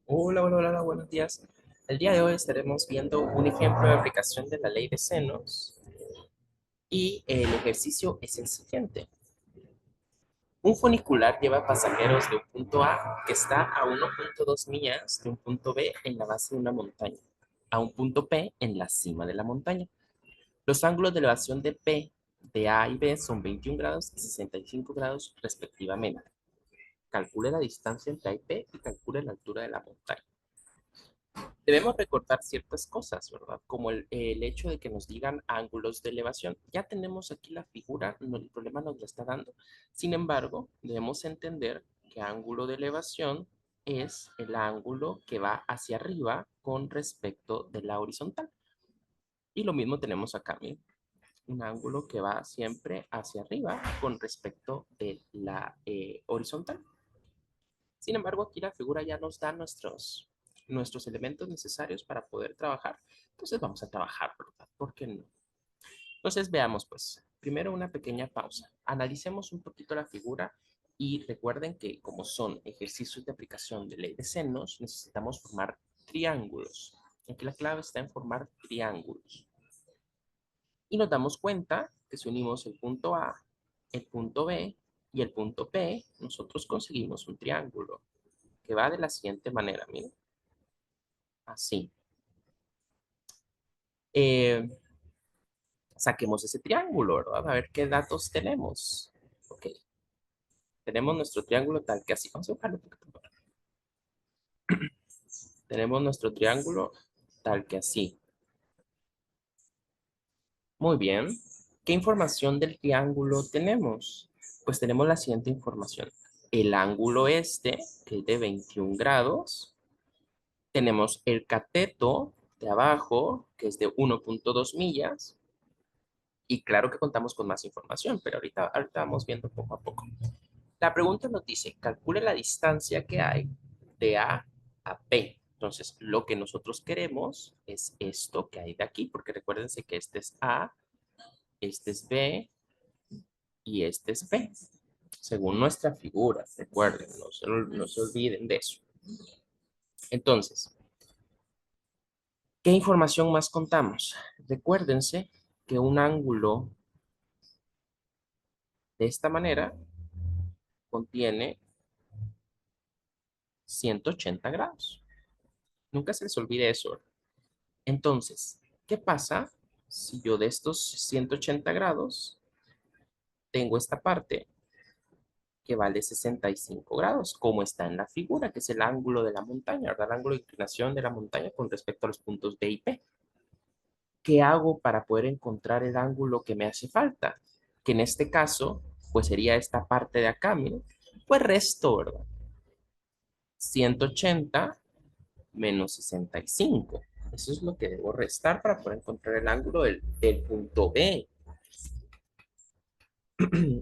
Hola, hola, hola, buenos días. El día de hoy estaremos viendo un ejemplo de aplicación de la ley de senos y el ejercicio es el siguiente. Un funicular lleva pasajeros de un punto A que está a 1,2 millas de un punto B en la base de una montaña a un punto P en la cima de la montaña. Los ángulos de elevación de P de A y B son 21 grados y 65 grados respectivamente. Calcule la distancia entre A y P y calcule la altura de la montaña. Debemos recordar ciertas cosas, ¿verdad? Como el hecho de que nos digan ángulos de elevación. Ya tenemos aquí la figura, no, el problema nos lo está dando. Sin embargo, debemos entender que ángulo de elevación es el ángulo que va hacia arriba con respecto de la horizontal. Y lo mismo tenemos acá, miren, un ángulo que va siempre hacia arriba con respecto de la horizontal. Sin embargo, aquí la figura ya nos da nuestros elementos necesarios para poder trabajar. Entonces vamos a trabajar, ¿verdad? ¿Por qué no? Entonces veamos pues, primero una pequeña pausa. Analicemos un poquito la figura y recuerden que como son ejercicios de aplicación de ley de senos, necesitamos formar triángulos. Aquí la clave está en formar triángulos. Y nos damos cuenta que si unimos el punto A, el punto B y el punto P, nosotros conseguimos un triángulo que va de la siguiente manera, miren, así. Eh, Saquemos ese triángulo, ¿verdad? A ver qué datos tenemos. Ok, tenemos nuestro triángulo tal que así. Vamos a buscarlo un poquito más. Tenemos nuestro triángulo tal que así. Muy bien. ¿Qué información del triángulo tenemos? Pues tenemos la siguiente información. El ángulo este, que es de 21 grados. Tenemos el cateto de abajo, que es de 1,2 millas. Y claro que contamos con más información, pero ahorita vamos viendo poco a poco. La pregunta nos dice, calcule la distancia que hay de A a P. Entonces, lo que nosotros queremos es esto que hay de aquí, porque recuérdense que este es A, este es B y este es P, según nuestra figura. Recuerden, no se olviden de eso. Entonces, ¿qué información más contamos? Recuérdense que un ángulo de esta manera contiene 180 grados. Nunca se les olvide eso. Entonces, ¿qué pasa si yo de estos 180 grados tengo esta parte que vale 65 grados, como está en la figura, que es el ángulo de la montaña, ¿verdad? El ángulo de inclinación de la montaña con respecto a los puntos B y P. ¿Qué hago para poder encontrar el ángulo que me hace falta? Que en este caso, pues sería esta parte de acá, miren. Pues resto, ¿verdad? 180 menos 65. Eso es lo que debo restar para poder encontrar el ángulo del punto B.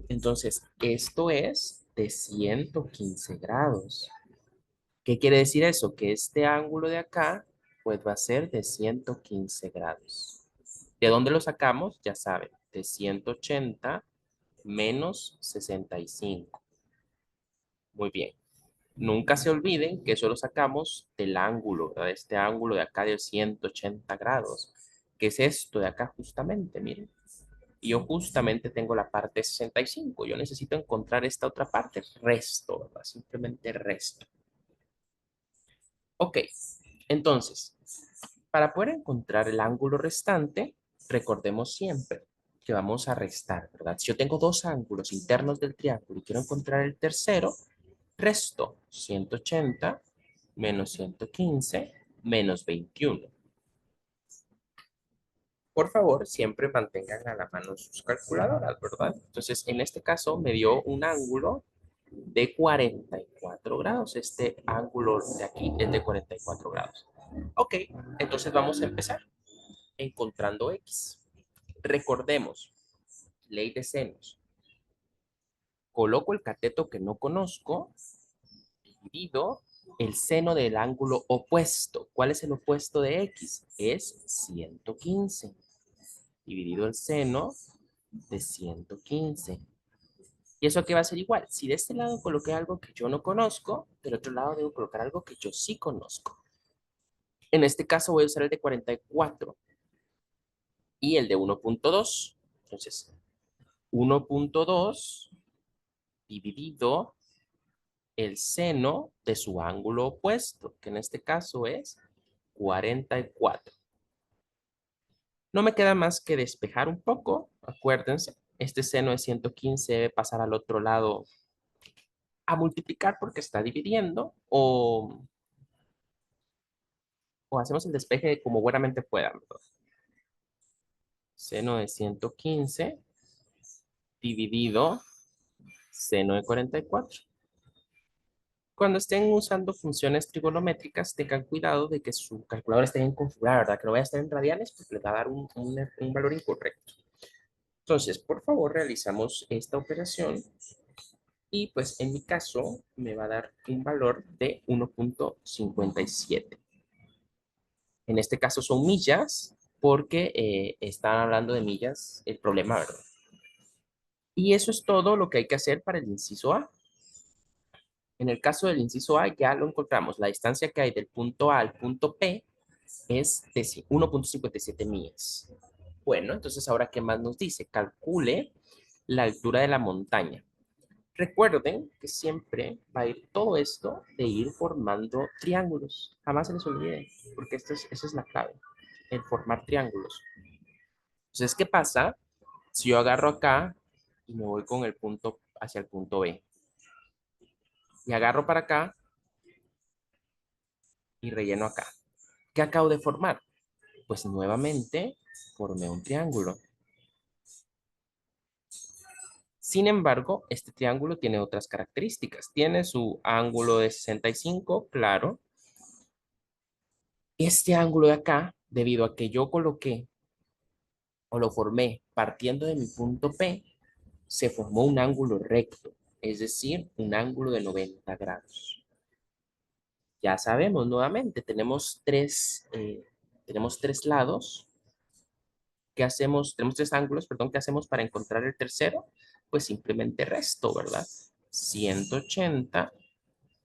Entonces, esto es de 115 grados. ¿Qué quiere decir eso? Que este ángulo de acá, pues va a ser de 115 grados. ¿De dónde lo sacamos? Ya saben, de 180 menos 65. Muy bien. Nunca se olviden que eso lo sacamos del ángulo, ¿verdad? Este ángulo de acá de 180 grados. ¿Qué es esto de acá justamente? Miren. Y yo justamente tengo la parte 65. Yo necesito encontrar esta otra parte, resto, ¿verdad? Simplemente resto. Ok, entonces, para poder encontrar el ángulo restante, recordemos siempre que vamos a restar, ¿verdad? Si yo tengo dos ángulos internos del triángulo y quiero encontrar el tercero, resto 180 menos 115 menos 21. Por favor, siempre mantengan a la mano sus calculadoras, ¿verdad? Entonces, en este caso me dio un ángulo de 44 grados. Este ángulo de aquí es de 44 grados. Ok, entonces vamos a empezar encontrando X. Recordemos, ley de senos. Coloco el cateto que no conozco, dividido el seno del ángulo opuesto. ¿Cuál es el opuesto de X? Es 115. Dividido el seno de 115. ¿Y eso qué va a ser igual? Si de este lado coloqué algo que yo no conozco, del otro lado debo colocar algo que yo sí conozco. En este caso voy a usar el de 44 y el de 1.2. Entonces, 1.2 dividido el seno de su ángulo opuesto, que en este caso es 44. No me queda más que despejar un poco, acuérdense, este seno de 115 debe pasar al otro lado a multiplicar porque está dividiendo, o hacemos el despeje como buenamente puedan, ¿verdad? Seno de 115 dividido seno de 44. Cuando estén usando funciones trigonométricas, tengan cuidado de que su calculadora esté bien configurada, ¿verdad? Que no vaya a estar en radianes porque les va a dar un valor incorrecto. Entonces, por favor, realizamos esta operación y pues en mi caso me va a dar un valor de 1.57. En este caso son millas porque están hablando de millas el problema, ¿verdad? Y eso es todo lo que hay que hacer para el inciso A. En el caso del inciso A ya lo encontramos. La distancia que hay del punto A al punto P es de 1.57 millas. Bueno, entonces ahora, ¿qué más nos dice? Calcule la altura de la montaña. Recuerden que siempre va a ir todo esto de ir formando triángulos. Jamás se les olvide, porque esa es la clave, el formar triángulos. Entonces, ¿qué pasa si yo agarro acá y me voy con el punto hacia el punto B? Y agarro para acá y relleno acá. ¿Qué acabo de formar? Pues nuevamente formé un triángulo. Sin embargo, este triángulo tiene otras características. Tiene su ángulo de 65, claro. Este ángulo de acá, debido a que yo coloqué o lo formé partiendo de mi punto P, se formó un ángulo recto, es decir, un ángulo de 90 grados. Ya sabemos, nuevamente, tenemos tres lados. ¿Qué hacemos? Tenemos tres ángulos, perdón, ¿qué hacemos para encontrar el tercero? Pues simplemente resto, ¿verdad? 180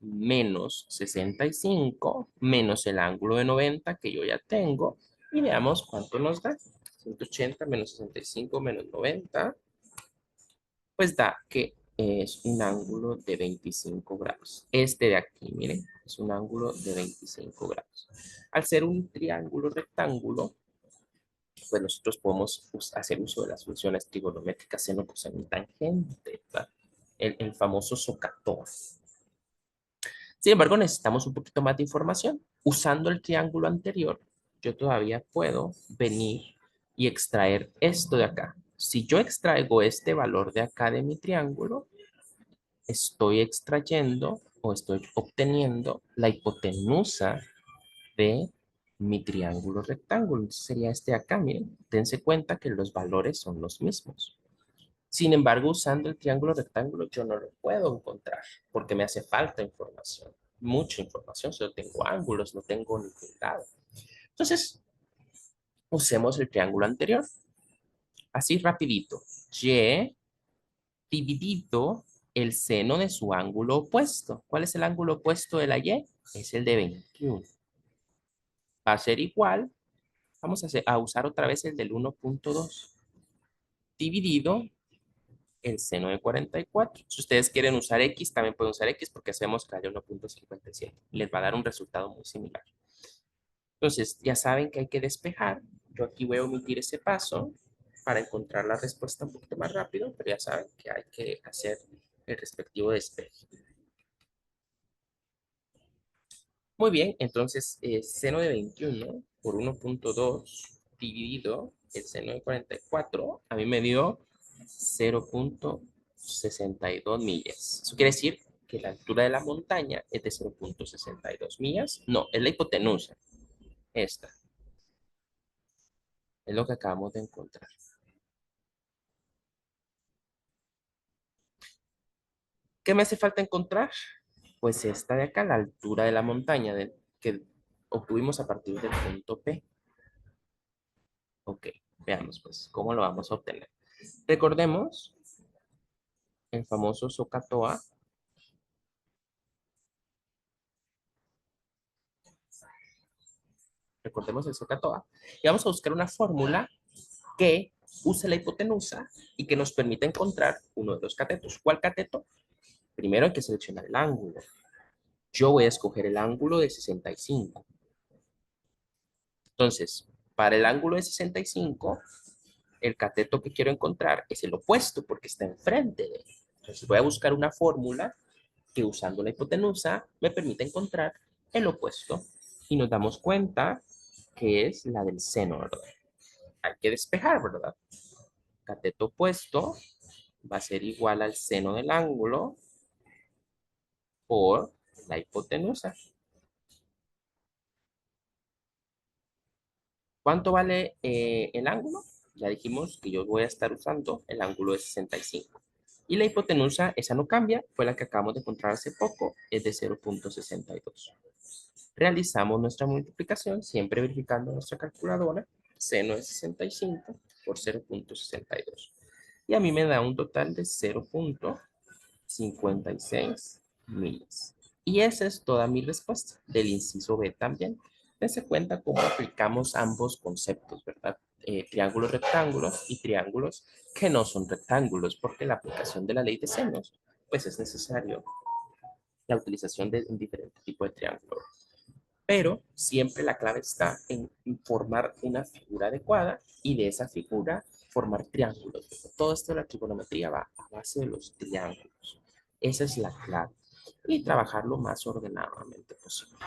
menos 65 menos el ángulo de 90 que yo ya tengo y veamos cuánto nos da. 180 menos 65 menos 90, pues da que es un ángulo de 25 grados. Este de aquí, miren, es un ángulo de 25 grados. Al ser un triángulo rectángulo, pues nosotros podemos hacer uso de las funciones trigonométricas seno, coseno y tangente, ¿verdad? El famoso SOHCAHTOA. Sin embargo, necesitamos un poquito más de información. Usando el triángulo anterior, yo todavía puedo venir y extraer esto de acá. Si yo extraigo este valor de acá de mi triángulo, estoy extrayendo o estoy obteniendo la hipotenusa de mi triángulo rectángulo. Entonces sería este de acá, miren. Dense cuenta que los valores son los mismos. Sin embargo, usando el triángulo rectángulo yo no lo puedo encontrar porque me hace falta información, mucha información, solo tengo ángulos, no tengo ningún lado. Entonces, usemos el triángulo anterior, así rapidito. Y dividido el seno de su ángulo opuesto. ¿Cuál es el ángulo opuesto de la Y? Es el de 21. Va a ser igual, vamos a usar otra vez el del 1.2 dividido el seno de 44. Si ustedes quieren usar X, también pueden usar X porque hacemos que haya 1.57. Les va a dar un resultado muy similar. Entonces, ya saben que hay que despejar. Yo aquí voy a omitir ese paso para encontrar la respuesta un poquito más rápido, pero ya saben que hay que hacer el respectivo despeje. Muy bien, entonces seno de 21 por 1.2 dividido el seno de 44, a mí me dio 0.62 millas. Eso quiere decir que la altura de la montaña es de 0.62 millas. No, es la hipotenusa. Esta es lo que acabamos de encontrar. ¿Qué me hace falta encontrar? Pues esta de acá, la altura de la montaña que obtuvimos a partir del punto P. Ok, veamos pues cómo lo vamos a obtener. Recordemos el famoso SOHCAHTOA. Recordemos el SOHCAHTOA. Y vamos a buscar una fórmula que use la hipotenusa y que nos permita encontrar uno de los catetos. ¿Cuál cateto? Primero hay que seleccionar el ángulo. Yo voy a escoger el ángulo de 65. Entonces, para el ángulo de 65, el cateto que quiero encontrar es el opuesto porque está enfrente de él. Entonces voy a buscar una fórmula que usando la hipotenusa me permite encontrar el opuesto y nos damos cuenta que es la del seno, ¿verdad? Hay que despejar, ¿verdad? Cateto opuesto va a ser igual al seno del ángulo por la hipotenusa. ¿Cuánto vale el ángulo? Ya dijimos que yo voy a estar usando el ángulo de 65. Y la hipotenusa, esa no cambia, fue la que acabamos de encontrar hace poco, es de 0.62. Realizamos nuestra multiplicación, siempre verificando nuestra calculadora, seno de 65 por 0.62. Y a mí me da un total de 0.56 miles. Y esa es toda mi respuesta del inciso B también. Dense cuenta cómo aplicamos ambos conceptos, ¿verdad? Triángulos rectángulos y triángulos que no son rectángulos, porque la aplicación de la ley de senos, pues es necesario la utilización de un diferente tipo de triángulo. Pero siempre la clave está en formar una figura adecuada y de esa figura formar triángulos. Todo esto de la trigonometría va a base de los triángulos. Esa es la clave. Y trabajar lo más ordenadamente posible.